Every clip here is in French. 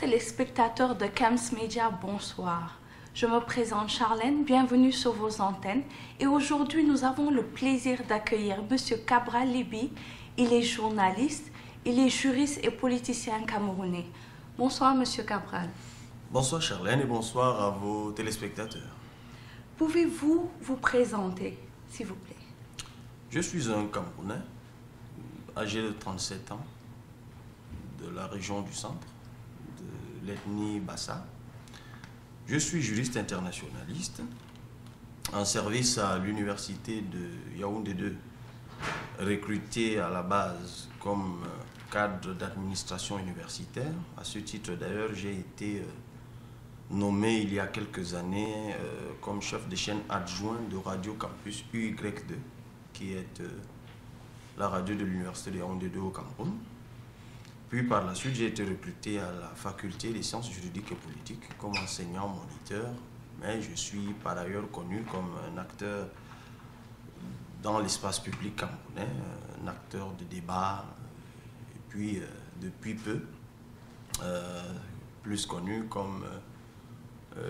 téléspectateurs de Cam's Media, bonsoir. Je me présente Charlène, bienvenue sur vos antennes. Et aujourd'hui, nous avons le plaisir d'accueillir M. Cabral Libby. Il est journaliste, il est juriste et politicien camerounais. Bonsoir, M. Cabral. Bonsoir Charlène et bonsoir à vos téléspectateurs. Pouvez-vous vous présenter, s'il vous plaît? Je suis un Camerounais, âgé de 37 ans, de la région du centre, de l'ethnie Bassa. Je suis juriste internationaliste, en service à l'université de Yaoundé 2, recruté à la base comme cadre d'administration universitaire. À ce titre d'ailleurs, j'ai été nommé il y a quelques années comme chef de chaîne adjoint de Radio Campus UY2, qui est la radio de l'université de Yaoundé 2 au Cameroun. Puis par la suite, j'ai été recruté à la faculté des sciences juridiques et politiques comme enseignant moniteur, mais je suis par ailleurs connu comme un acteur dans l'espace public camerounais, un acteur de débat, et puis depuis peu, plus connu comme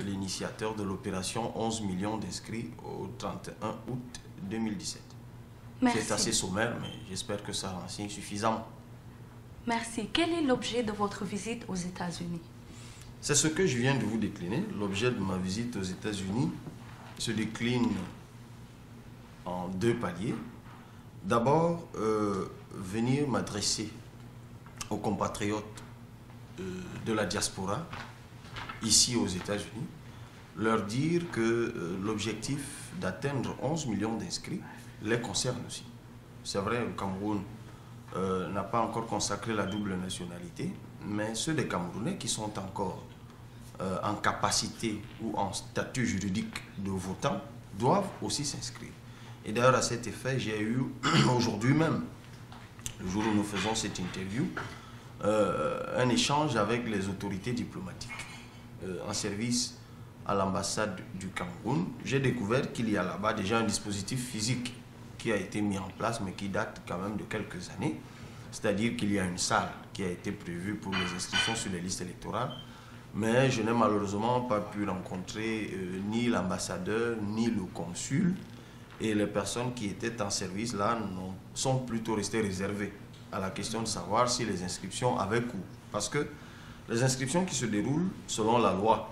l'initiateur de l'opération 11 millions d'inscrits au 31 août 2017. C'est assez sommaire, mais j'espère que ça renseigne suffisamment. Merci. Quel est l'objet de votre visite aux États-Unis? C'est ce que je viens de vous décliner. L'objet de ma visite aux États-Unis se décline en deux paliers. D'abord, venir m'adresser aux compatriotes de la diaspora, ici aux États-Unis, leur dire que l'objectif d'atteindre 11 millions d'inscrits les concerne aussi. C'est vrai, le Cameroun n'a pas encore consacré la double nationalité, mais ceux des Camerounais qui sont encore en capacité ou en statut juridique de votant doivent aussi s'inscrire. Et d'ailleurs, à cet effet, j'ai eu aujourd'hui même, le jour où nous faisons cette interview, un échange avec les autorités diplomatiques en service à l'ambassade du Cameroun. J'ai découvert qu'il y a là-bas déjà un dispositif physique qui a été mis en place, mais qui date quand même de quelques années. C'est-à-dire qu'il y a une salle qui a été prévue pour les inscriptions sur les listes électorales, mais je n'ai malheureusement pas pu rencontrer ni l'ambassadeur, ni le consul, et les personnes qui étaient en service là sont plutôt restées réservées à la question de savoir si les inscriptions avaient cours. Parce que les inscriptions qui se déroulent selon la loi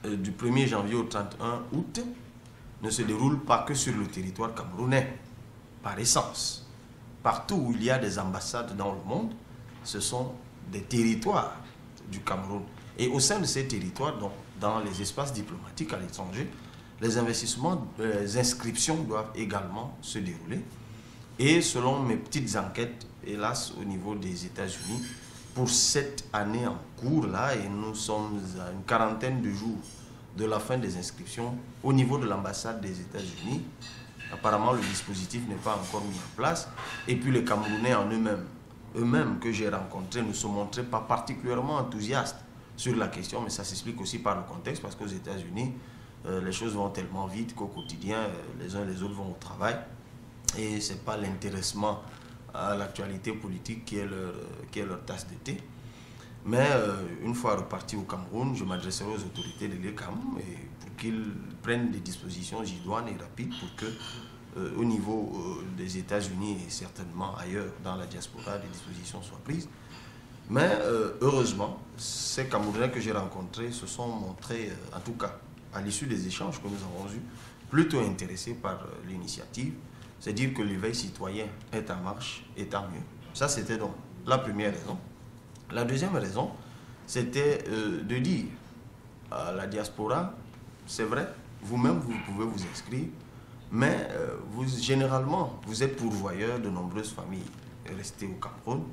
du 1er janvier au 31 août ne se déroule pas que sur le territoire camerounais, par essence. Partout où il y a des ambassades dans le monde, ce sont des territoires du Cameroun. Et au sein de ces territoires, donc, dans les espaces diplomatiques à l'étranger, les investissements, les inscriptions doivent également se dérouler. Et selon mes petites enquêtes, hélas, au niveau des États-Unis, pour cette année en cours là, et nous sommes à une quarantaine de jours de la fin des inscriptions au niveau de l'ambassade des États-Unis. Apparemment, le dispositif n'est pas encore mis en place. Et puis les Camerounais en eux-mêmes que j'ai rencontrés, ne se montraient pas particulièrement enthousiastes sur la question, mais ça s'explique aussi par le contexte, parce qu'aux États-Unis, les choses vont tellement vite qu'au quotidien, les uns et les autres vont au travail. Et ce n'est pas l'intéressement à l'actualité politique qui est leur tasse de thé. Mais une fois reparti au Cameroun, je m'adresserai aux autorités de l'ECAM pour qu'ils prennent des dispositions idoines et rapides pour que, au niveau des États-Unis et certainement ailleurs dans la diaspora, des dispositions soient prises. Mais heureusement, ces Camerounais que j'ai rencontrés se sont montrés, en tout cas à l'issue des échanges que nous avons eus, plutôt intéressés par l'initiative. C'est dire que l'éveil citoyen est en marche, et tant mieux. Ça, c'était donc la première raison. La deuxième raison, c'était de dire à la diaspora, c'est vrai, vous-même, vous pouvez vous inscrire, mais généralement, vous êtes pourvoyeur de nombreuses familles restées au Cameroun.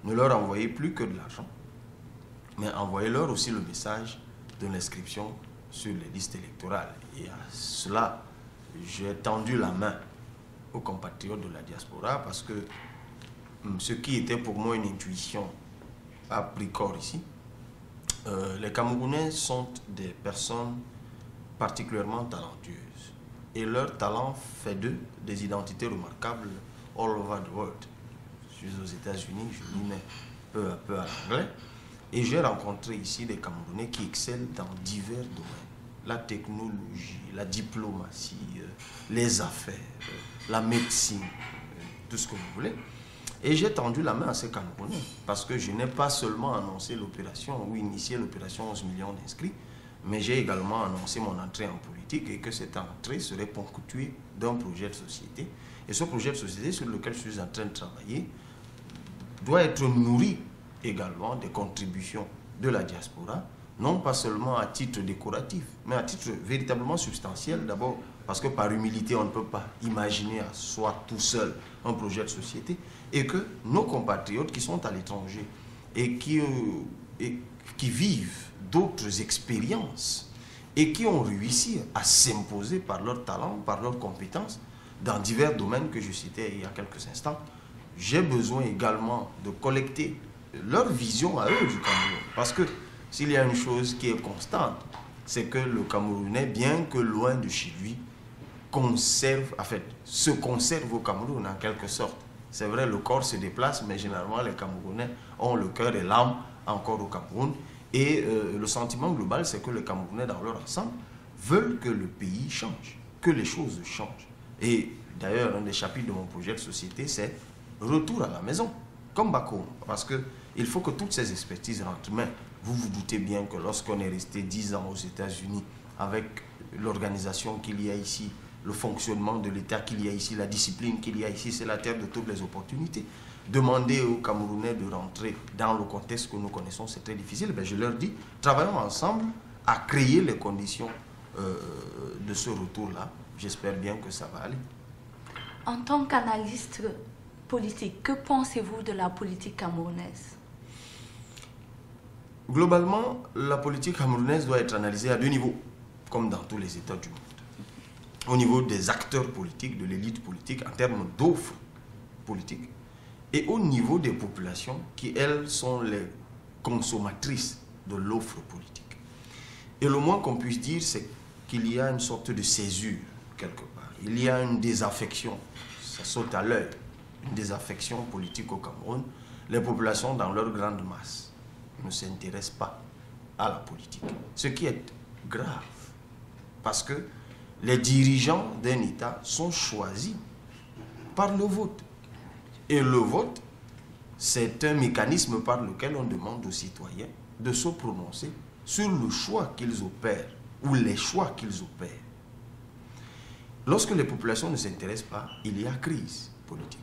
Ne leur envoyez plus que de l'argent, mais envoyez-leur aussi le message de l'inscription sur les listes électorales. Et à cela, j'ai tendu la main aux compatriotes de la diaspora parce que ce qui était pour moi une intuition a pris corps ici. Les Camerounais sont des personnes particulièrement talentueuses et leur talent fait d'eux des identités remarquables all over the world. Je suis aux États-Unis, je m'y mets peu à peu à l'anglais. Et j'ai rencontré ici des Camerounais qui excellent dans divers domaines. La technologie, la diplomatie, les affaires, la médecine, tout ce que vous voulez. Et j'ai tendu la main à ces Camerounais parce que je n'ai pas seulement annoncé l'opération ou initié l'opération 11 millions d'inscrits, mais j'ai également annoncé mon entrée en politique et que cette entrée serait ponctuée d'un projet de société. Et ce projet de société sur lequel je suis en train de travailler doit être nourri également des contributions de la diaspora, non pas seulement à titre décoratif, mais à titre véritablement substantiel. D'abord, parce que par humilité, on ne peut pas imaginer à soi tout seul un projet de société, et que nos compatriotes qui sont à l'étranger et qui vivent d'autres expériences et qui ont réussi à s'imposer par leur talent, par leurs compétences, dans divers domaines que je citais il y a quelques instants, j'ai besoin également de collecter leur vision à eux du Cameroun. Parce que s'il y a une chose qui est constante, c'est que le Camerounais, bien que loin de chez lui, se conserve au Cameroun en quelque sorte. C'est vrai, le corps se déplace, mais généralement les Camerounais ont le cœur et l'âme encore au Cameroun. Et le sentiment global, c'est que les Camerounais dans leur ensemble veulent que le pays change, que les choses changent. Et d'ailleurs, un des chapitres de mon projet de société, c'est retour à la maison, comme Bakou. Parce qu'il faut que toutes ces expertises rentrent. Mais vous vous doutez bien que lorsqu'on est resté 10 ans aux États-Unis, avec l'organisation qu'il y a ici, le fonctionnement de l'État qu'il y a ici, la discipline qu'il y a ici, c'est la terre de toutes les opportunités. Demander aux Camerounais de rentrer dans le contexte que nous connaissons, c'est très difficile. Ben, je leur dis, travaillons ensemble à créer les conditions de ce retour-là. J'espère bien que ça va aller. En tant qu'analyste politique, que pensez-vous de la politique camerounaise? Globalement, la politique camerounaise doit être analysée à deux niveaux, comme dans tous les États du monde. Au niveau des acteurs politiques, de l'élite politique, en termes d'offres politiques, et au niveau des populations qui, elles, sont les consommatrices de l'offre politique. Et le moins qu'on puisse dire, c'est qu'il y a une sorte de césure, quelque part. Il y a une désaffection, ça saute à l'œil, une désaffection politique au Cameroun. Les populations, dans leur grande masse, ne s'intéressent pas à la politique. Ce qui est grave, parce que les dirigeants d'un État sont choisis par le vote. Et le vote, c'est un mécanisme par lequel on demande aux citoyens de se prononcer sur le choix qu'ils opèrent ou les choix qu'ils opèrent. Lorsque les populations ne s'intéressent pas, il y a crise politique.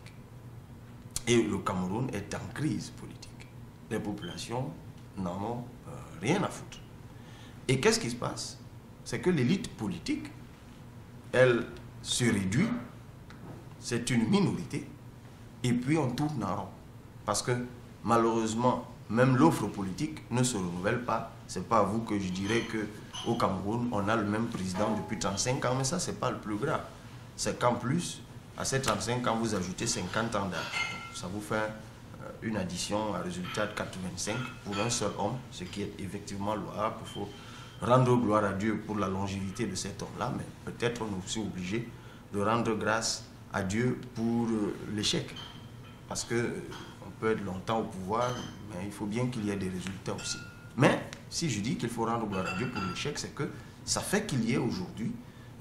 Et le Cameroun est en crise politique. Les populations n'en ont rien à foutre. Et qu'est-ce qui se passe? C'est que l'élite politique, elle se réduit, c'est une minorité, et puis on tourne en rond. Parce que malheureusement, même l'offre politique ne se renouvelle pas. Ce n'est pas à vous que je dirais qu'au Cameroun, on a le même président depuis 35 ans, mais ça, ce n'est pas le plus grave. C'est qu'en plus, à ces 35 ans, vous ajoutez 50 ans d'âge. Ça vous fait une addition, un résultat de 85 pour un seul homme, ce qui est effectivement louable. Il faut rendre gloire à Dieu pour la longévité de cet homme-là, mais peut-être on est aussi obligé de rendre grâce à Dieu pour l'échec. Parce qu'on peut être longtemps au pouvoir, mais il faut bien qu'il y ait des résultats aussi. Mais si je dis qu'il faut rendre gloire à Dieu pour l'échec, c'est que ça fait qu'il y ait aujourd'hui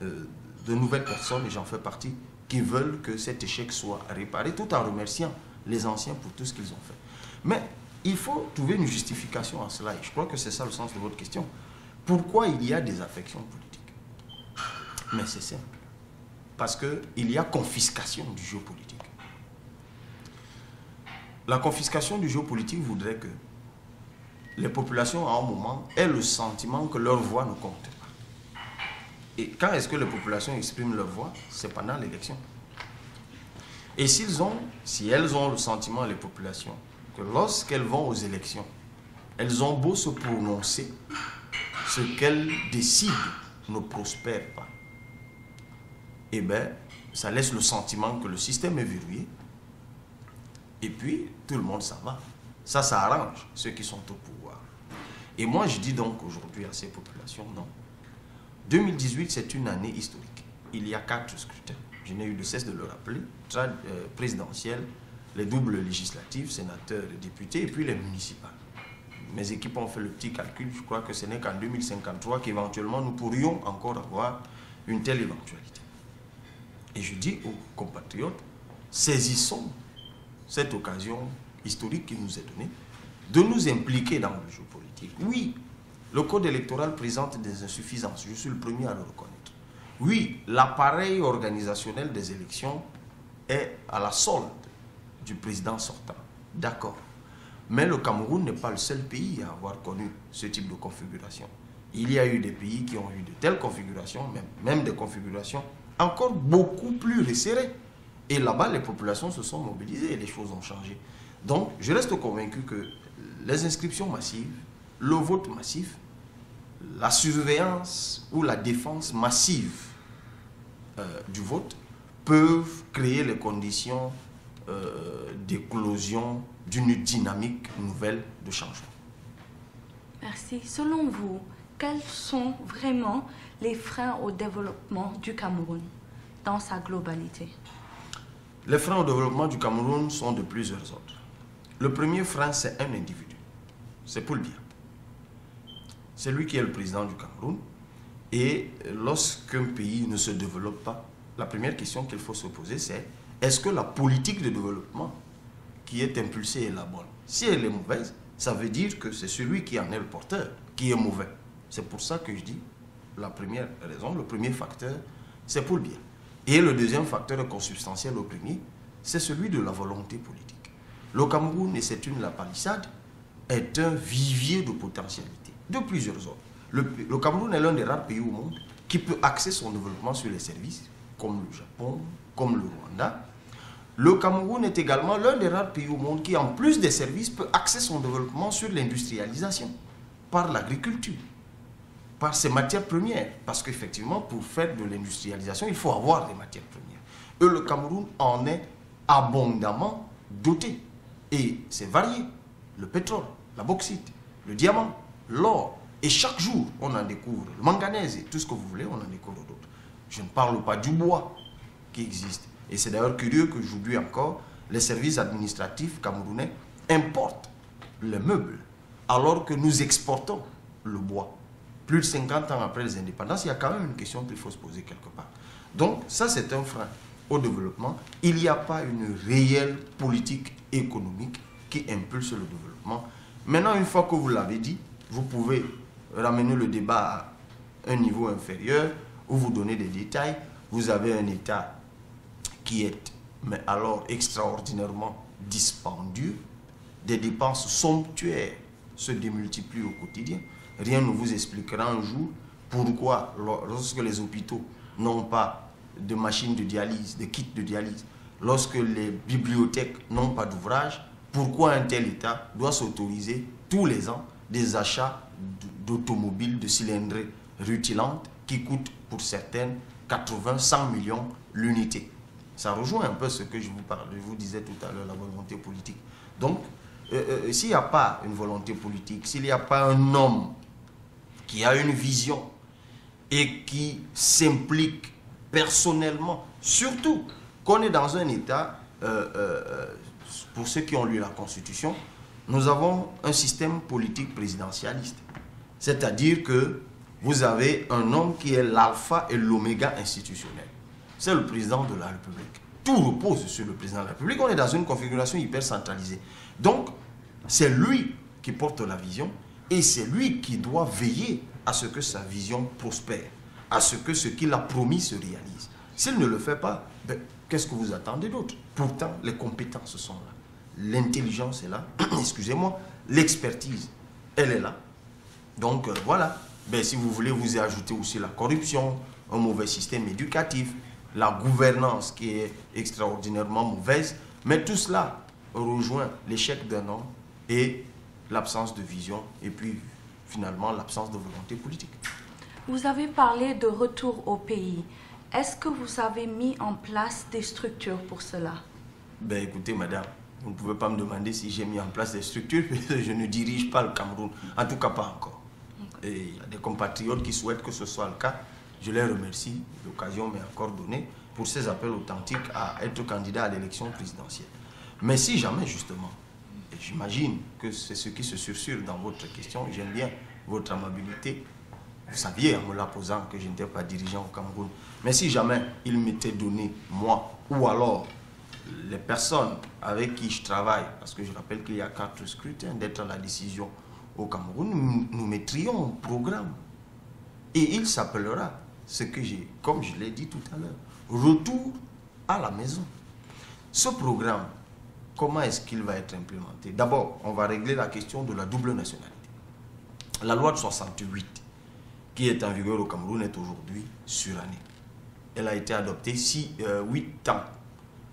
de nouvelles personnes, et j'en fais partie, qui veulent que cet échec soit réparé, tout en remerciant les anciens pour tout ce qu'ils ont fait. Mais il faut trouver une justification à cela, et je crois que c'est ça le sens de votre question. Pourquoi il y a des affections politiques? Mais c'est simple. Parce qu'il y a confiscation du jeu politique. La confiscation du jeu politique voudrait que les populations, à un moment, aient le sentiment que leur voix ne compte pas. Et quand est-ce que les populations expriment leur voix? C'est pendant l'élection. Et si elles ont le sentiment, les populations, que lorsqu'elles vont aux élections, elles ont beau se prononcer, ce qu'elles décident ne prospère pas, eh bien, ça laisse le sentiment que le système est verrouillé, et puis tout le monde s'en va. Ça arrange ceux qui sont au pouvoir. Et moi, je dis donc aujourd'hui à ces populations, non. 2018, c'est une année historique. Il y a 4 scrutins. Je n'ai eu de cesse de le rappeler. Présidentielles, les doubles législatives, sénateurs et députés, et puis les municipales. mes équipes ont fait le petit calcul, je crois que ce n'est qu'en 2053 qu'éventuellement nous pourrions encore avoir une telle éventualité. Et je dis aux compatriotes, saisissons cette occasion historique qui nous est donnée de nous impliquer dans le jeu politique. Oui, le code électoral présente des insuffisances, je suis le premier à le reconnaître. Oui, l'appareil organisationnel des élections est à la solde du président sortant. D'accord. Mais le Cameroun n'est pas le seul pays à avoir connu ce type de configuration. Il y a eu des pays qui ont eu de telles configurations, même des configurations encore beaucoup plus resserrées. Et là-bas, les populations se sont mobilisées et les choses ont changé. Donc, je reste convaincu que les inscriptions massives, le vote massif, la surveillance ou la défense massive du vote peuvent créer les conditions d'éclosion d'une dynamique nouvelle de changement. Merci. Selon vous, quels sont vraiment les freins au développement du Cameroun dans sa globalité? Les freins au développement du Cameroun sont de plusieurs ordres. Le premier frein, c'est un individu. C'est pour le bien. C'est lui qui est le président du Cameroun. Et lorsqu'un pays ne se développe pas, la première question qu'il faut se poser, c'est est-ce que la politique de développement qui est impulsée est la bonne? Si elle est mauvaise, ça veut dire que c'est celui qui en est le porteur qui est mauvais. C'est pour ça que je dis, la première raison, le premier facteur, c'est pour le bien. Et le deuxième facteur consubstantiel au premier, c'est celui de la volonté politique. Le Cameroun, et c'est une la palissade, est un vivier de potentialité, de plusieurs ordres. Le Cameroun est l'un des rares pays au monde qui peut axer son développement sur les services, comme le Japon, comme le Rwanda. Le Cameroun est également l'un des rares pays au monde qui, en plus des services, peut axer son développement sur l'industrialisation, par l'agriculture, par ses matières premières. Parce qu'effectivement, pour faire de l'industrialisation, il faut avoir des matières premières. Et le Cameroun en est abondamment doté. Et c'est varié. Le pétrole, la bauxite, le diamant, l'or. Et chaque jour, on en découvre. Le manganèse et tout ce que vous voulez, on en découvre d'autres. Je ne parle pas du bois qui existe. Et c'est d'ailleurs curieux qu'aujourd'hui encore, les services administratifs camerounais importent les meubles, alors que nous exportons le bois. Plus de 50 ans après les indépendances, il y a quand même une question qu'il faut se poser quelque part. Donc, ça, c'est un frein au développement. Il n'y a pas une réelle politique économique qui impulse le développement. Maintenant, une fois que vous l'avez dit, vous pouvez ramener le débat à un niveau inférieur, où vous donnez des détails. Vous avez un État qui est, mais alors, extraordinairement dispendieux. Des dépenses somptuaires se démultiplient au quotidien. Rien ne vous expliquera un jour pourquoi, lorsque les hôpitaux n'ont pas de machines de dialyse, de kits de dialyse, lorsque les bibliothèques n'ont pas d'ouvrage, pourquoi un tel État doit s'autoriser tous les ans des achats d'automobiles, de cylindrées rutilantes qui coûtent pour certaines 80, 100 millions l'unité. Ça rejoint un peu ce que je vous disais tout à l'heure, la volonté politique. Donc, s'il n'y a pas une volonté politique, s'il n'y a pas un homme qui a une vision et qui s'implique personnellement, surtout qu'on est dans un État, pour ceux qui ont lu la Constitution, nous avons un système politique présidentialiste. C'est-à-dire que vous avez un homme qui est l'alpha et l'oméga institutionnel. C'est le président de la République. Tout repose sur le président de la République. On est dans une configuration hyper centralisée. Donc, c'est lui qui porte la vision et c'est lui qui doit veiller à ce que sa vision prospère, à ce que ce qu'il a promis se réalise. S'il ne le fait pas, ben, qu'est-ce que vous attendez d'autre? Pourtant, les compétences sont là. L'intelligence est là, excusez-moi, l'expertise, elle est là. Donc, voilà. Ben, si vous voulez, vous y ajouter aussi la corruption, un mauvais système éducatif, la gouvernance qui est extraordinairement mauvaise. Mais tout cela rejoint l'échec d'un homme et l'absence de vision et puis finalement l'absence de volonté politique. Vous avez parlé de retour au pays. Est-ce que vous avez mis en place des structures pour cela? Ben écoutez madame, vous ne pouvez pas me demander si j'ai mis en place des structures, je ne dirige pas le Cameroun, en tout cas pas encore. Et il y a des compatriotes qui souhaitent que ce soit le cas. Je les remercie, l'occasion m'est encore donnée pour ces appels authentiques à être candidat à l'élection présidentielle. Mais si jamais justement, et j'imagine que c'est ce qui se sursure dans votre question. J'aime bien votre amabilité. Vous saviez en me la posant que je n'étais pas dirigeant au Cameroun. Mais si jamais il m'était donné, moi, ou alors les personnes avec qui je travaille, parce que je rappelle qu'il y a 4 scrutins, d'être à la décision au Cameroun, nous mettrions un programme. Et il s'appellera, ce que j'ai, comme je l'ai dit tout à l'heure, retour à la maison. Ce programme, comment est-ce qu'il va être implémenté? D'abord, on va régler la question de la double nationalité. La loi de 68, qui est en vigueur au Cameroun, est aujourd'hui surannée. Elle a été adoptée 8 ans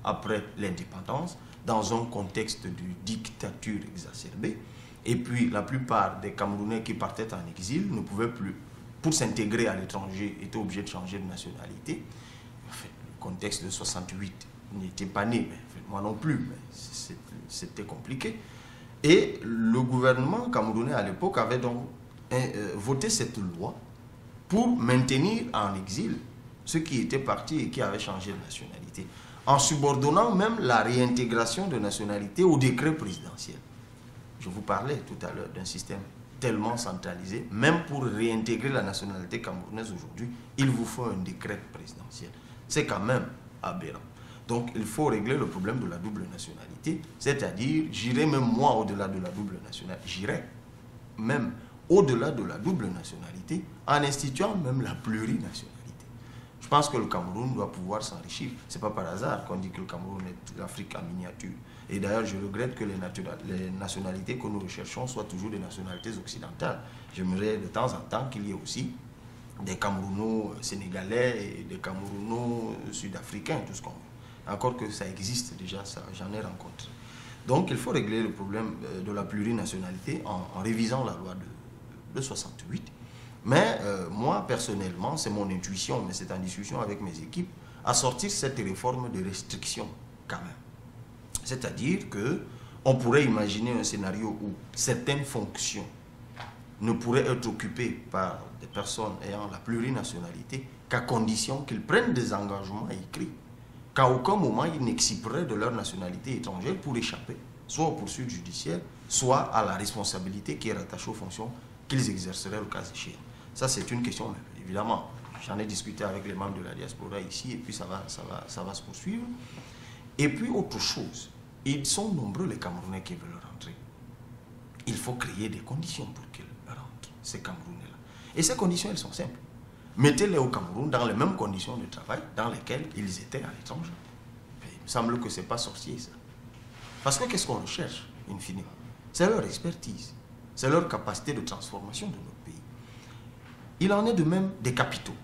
après l'indépendance, dans un contexte de dictature exacerbée. Et puis, la plupart des Camerounais qui partaient en exil ne pouvaient plus, pour s'intégrer à l'étranger, étaient obligés de changer de nationalité. Enfin, le contexte de 68 n'était pas né, mais moi non plus, mais c'était compliqué. Et le gouvernement camerounais à l'époque avait donc voté cette loi pour maintenir en exil ceux qui étaient partis et qui avaient changé de nationalité, en subordonnant même la réintégration de nationalité au décret présidentiel. Je vous parlais tout à l'heure d'un système tellement centralisé, même pour réintégrer la nationalité camerounaise aujourd'hui, il vous faut un décret présidentiel. C'est quand même aberrant. Donc il faut régler le problème de la double nationalité, c'est-à-dire, j'irai même moi au-delà de la double nationalité, j'irai même au-delà de la double nationalité en instituant même la plurinationalité. Je pense que le Cameroun doit pouvoir s'enrichir. Ce n'est pas par hasard qu'on dit que le Cameroun est l'Afrique en miniature. Et d'ailleurs, je regrette que les nationalités que nous recherchons soient toujours des nationalités occidentales. J'aimerais de temps en temps qu'il y ait aussi des Camerounos sénégalais et des Camerounos sud-africains, tout ce qu'on veut. Encore que ça existe déjà, j'en ai rencontré. Donc il faut régler le problème de la plurinationalité en révisant la loi de 68. Mais moi, personnellement, c'est mon intuition, mais c'est en discussion avec mes équipes, à sortir cette réforme de restriction quand même. C'est-à-dire qu'on pourrait imaginer un scénario où certaines fonctions ne pourraient être occupées par des personnes ayant la plurinationalité qu'à condition qu'ils prennent des engagements écrits, qu'à aucun moment ils n'exciperaient de leur nationalité étrangère pour échapper soit aux poursuites judiciaires, soit à la responsabilité qui est rattachée aux fonctions qu'ils exerceraient le cas échéant. Ça, c'est une question, mais évidemment, j'en ai discuté avec les membres de la diaspora ici, et puis ça va se poursuivre. Et puis, autre chose, ils sont nombreux les Camerounais qui veulent rentrer. Il faut créer des conditions pour qu'ils rentrent, ces Camerounais-là. Et ces conditions, elles sont simples. Mettez-les au Cameroun dans les mêmes conditions de travail dans lesquelles ils étaient à l'étranger. Il me semble que ce n'est pas sorcier, ça. Parce que qu'est-ce qu'on recherche, in fine? C'est leur expertise, c'est leur capacité de transformation de notre pays. Il en est de même des capitaux.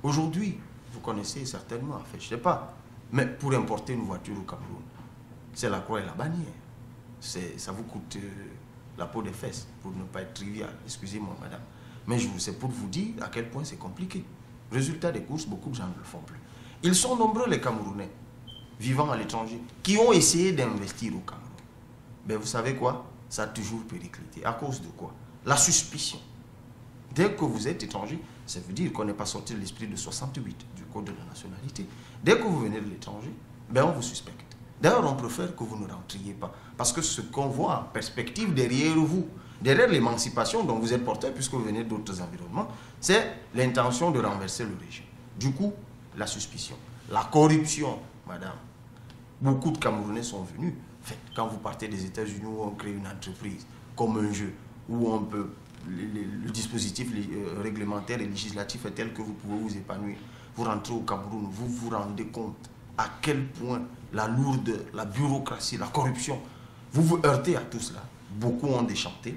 Aujourd'hui, vous connaissez certainement, en fait, je ne sais pas, mais pour importer une voiture au Cameroun, c'est la croix et la bannière. Ça vous coûte la peau des fesses, pour ne pas être trivial. Excusez-moi, madame. Mais c'est pour vous dire à quel point c'est compliqué. Résultat des courses, beaucoup de gens ne le font plus. Ils sont nombreux, les Camerounais, vivant à l'étranger, qui ont essayé d'investir au Cameroun. Mais vous savez quoi? Ça a toujours périclité. À cause de quoi? La suspicion. Dès que vous êtes étranger, ça veut dire qu'on n'est pas sorti de l'esprit de 68 du Code de la nationalité. Dès que vous venez de l'étranger, ben on vous suspecte. D'ailleurs, on préfère que vous ne rentriez pas. Parce que ce qu'on voit en perspective derrière vous, derrière l'émancipation dont vous êtes porteur, puisque vous venez d'autres environnements, c'est l'intention de renverser le régime. Du coup, la suspicion. La corruption, madame. Beaucoup de Camerounais sont venus. En fait, quand vous partez des États-Unis où on crée une entreprise, comme un jeu, où on peut... Le dispositif réglementaire et législatif est tel que vous pouvez vous épanouir. Vous rentrez au Cameroun, vous vous rendez compte à quel point la lourdeur, la bureaucratie, la corruption, vous vous heurtez à tout cela. Beaucoup ont déchanté,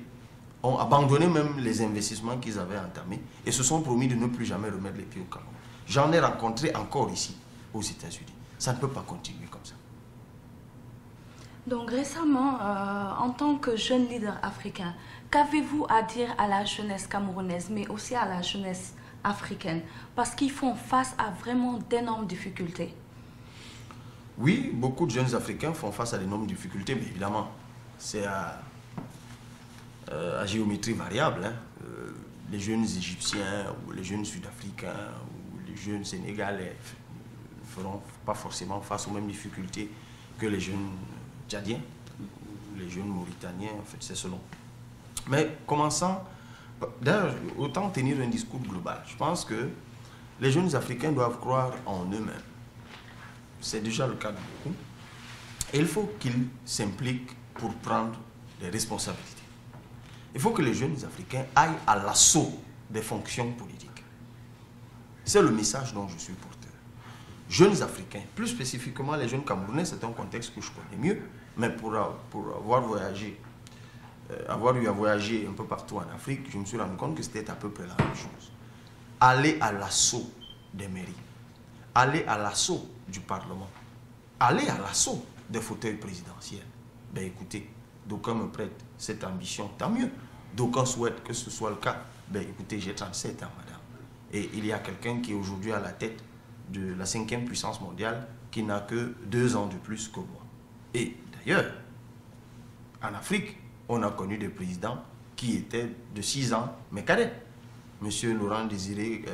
ont abandonné même les investissements qu'ils avaient entamés et se sont promis de ne plus jamais remettre les pieds au Cameroun. J'en ai rencontré encore ici, aux États-Unis. Ça ne peut pas continuer comme ça. Donc récemment, en tant que jeune leader africain, qu'avez-vous à dire à la jeunesse camerounaise, mais aussi à la jeunesse africaine? Parce qu'ils font face à vraiment d'énormes difficultés. Oui, beaucoup de jeunes Africains font face à d'énormes difficultés, mais évidemment, c'est à géométrie variable. Hein. Les jeunes Égyptiens, ou les jeunes Sud-Africains, ou les jeunes Sénégalais ne feront pas forcément face aux mêmes difficultés que les jeunes Tchadiens, les jeunes Mauritaniens, en fait, c'est selon. Mais commençant, d'ailleurs, autant tenir un discours global. Je pense que les jeunes Africains doivent croire en eux-mêmes. C'est déjà le cas de beaucoup. Et il faut qu'ils s'impliquent pour prendre des responsabilités. Il faut que les jeunes Africains aillent à l'assaut des fonctions politiques. C'est le message dont je suis porteur. Jeunes Africains, plus spécifiquement les jeunes Camerounais, c'est un contexte que je connais mieux, mais pour avoir voyagé, avoir eu à voyager un peu partout en Afrique, je me suis rendu compte que c'était à peu près la même chose. Aller à l'assaut des mairies, aller à l'assaut du Parlement, aller à l'assaut des fauteuils présidentiels. Ben écoutez, d'aucuns me prêtent cette ambition, tant mieux. D'aucuns souhaitent que ce soit le cas. Ben écoutez, j'ai 37 ans, madame. Et il y a quelqu'un qui est aujourd'hui à la tête de la 5e puissance mondiale qui n'a que 2 ans de plus que moi. Et d'ailleurs, en Afrique, on a connu des présidents qui étaient de 6 ans, mais cadets. Monsieur Laurent Désiré,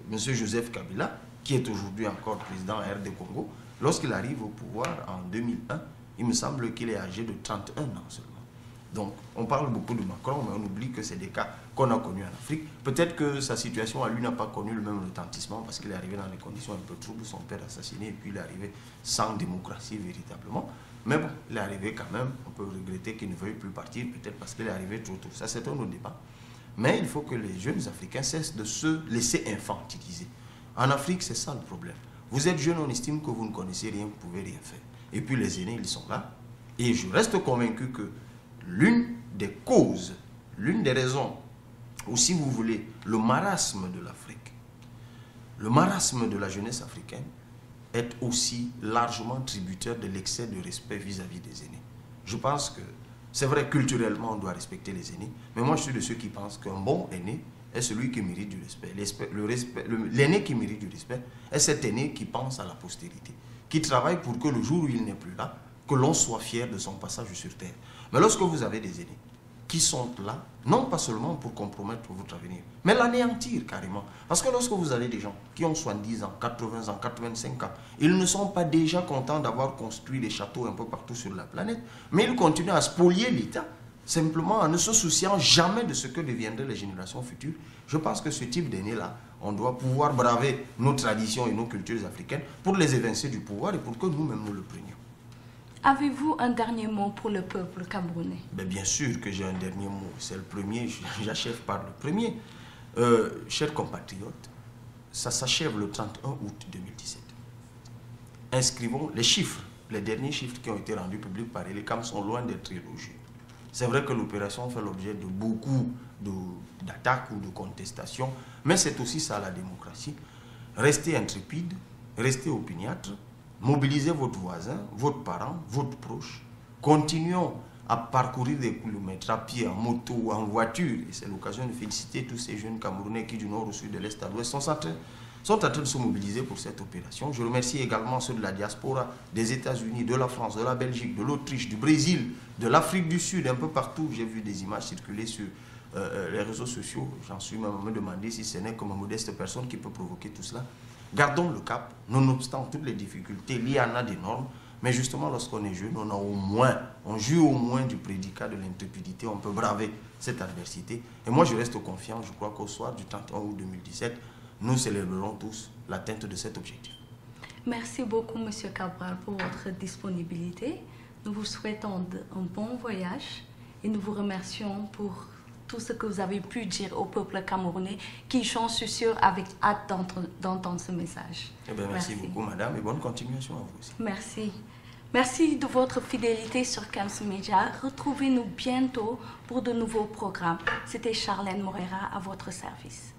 Monsieur Joseph Kabila, qui est aujourd'hui encore président RD Congo, lorsqu'il arrive au pouvoir en 2001, il me semble qu'il est âgé de 31 ans seulement. Donc, on parle beaucoup de Macron, mais on oublie que c'est des cas qu'on a connus en Afrique. Peut-être que sa situation à lui n'a pas connu le même retentissement parce qu'il est arrivé dans des conditions un peu troubles, son père assassiné, et puis il est arrivé sans démocratie véritablement. Mais bon, il est arrivé quand même, on peut regretter qu'il ne veuille plus partir, peut-être parce qu'il est arrivé trop tôt. Ça, c'est un autre débat. Mais il faut que les jeunes Africains cessent de se laisser infantiliser. En Afrique, c'est ça le problème. Vous êtes jeune, on estime que vous ne connaissez rien, vous ne pouvez rien faire. Et puis les aînés, ils sont là. Et je reste convaincu que l'une des causes, l'une des raisons, ou si vous voulez, le marasme de l'Afrique, le marasme de la jeunesse africaine, est aussi largement tributaire de l'excès de respect vis-à-vis des aînés. Je pense que, c'est vrai, culturellement, on doit respecter les aînés, mais moi je suis de ceux qui pensent qu'un bon aîné est celui qui mérite du respect. L'aîné qui mérite du respect est cet aîné qui pense à la postérité, qui travaille pour que le jour où il n'est plus là, que l'on soit fier de son passage sur terre. Mais lorsque vous avez des aînés qui sont là, non pas seulement pour compromettre votre avenir, mais l'anéantir carrément. Parce que lorsque vous avez des gens qui ont 70 ans, 80 ans, 85 ans, ils ne sont pas déjà contents d'avoir construit des châteaux un peu partout sur la planète, mais ils continuent à spolier l'État, simplement en ne se souciant jamais de ce que deviendraient les générations futures. Je pense que ce type d'aînés-là, on doit pouvoir braver nos traditions et nos cultures africaines pour les évincer du pouvoir et pour que nous-mêmes nous le prenions. Avez-vous un dernier mot pour le peuple camerounais? Bien sûr que j'ai un dernier mot. C'est le premier, j'achève par le premier. Chers compatriotes, ça s'achève le 31 août 2017. Inscrivons les chiffres. Les derniers chiffres qui ont été rendus publics par Elecam sont loin d'être élogieux. C'est vrai que l'opération fait l'objet de beaucoup d'attaques ou de contestations, mais c'est aussi ça la démocratie. Restez intrépide, restez opiniâtre. Mobilisez votre voisin, votre parent, votre proche. Continuons à parcourir des kilomètres à pied, en moto ou en voiture. Et c'est l'occasion de féliciter tous ces jeunes Camerounais qui, du nord au sud, de l'est à l'ouest, sont en train de se mobiliser pour cette opération. Je remercie également ceux de la diaspora, des États-Unis, de la France, de la Belgique, de l'Autriche, du Brésil, de l'Afrique du Sud, un peu partout. J'ai vu des images circuler sur les réseaux sociaux. J'en suis même à me demander si ce n'est comme une modeste personne qui peut provoquer tout cela. Gardons le cap, nonobstant toutes les difficultés, il y en a d'énormes, mais justement lorsqu'on est jeune, on joue au moins du prédicat de l'intrépidité, on peut braver cette adversité. Et moi je reste confiant, je crois qu'au soir du 31 août 2017, nous célébrerons tous l'atteinte de cet objectif. Merci beaucoup M. Cabral pour votre disponibilité. Nous vous souhaitons un bon voyage et nous vous remercions pour tout ce que vous avez pu dire au peuple camerounais qui, j'en suis sûr, avec hâte d'entendre ce message. Merci beaucoup, madame, et bonne continuation à vous aussi. Merci. Merci de votre fidélité sur Kems Media. Retrouvez-nous bientôt pour de nouveaux programmes. C'était Charlène Morera à votre service.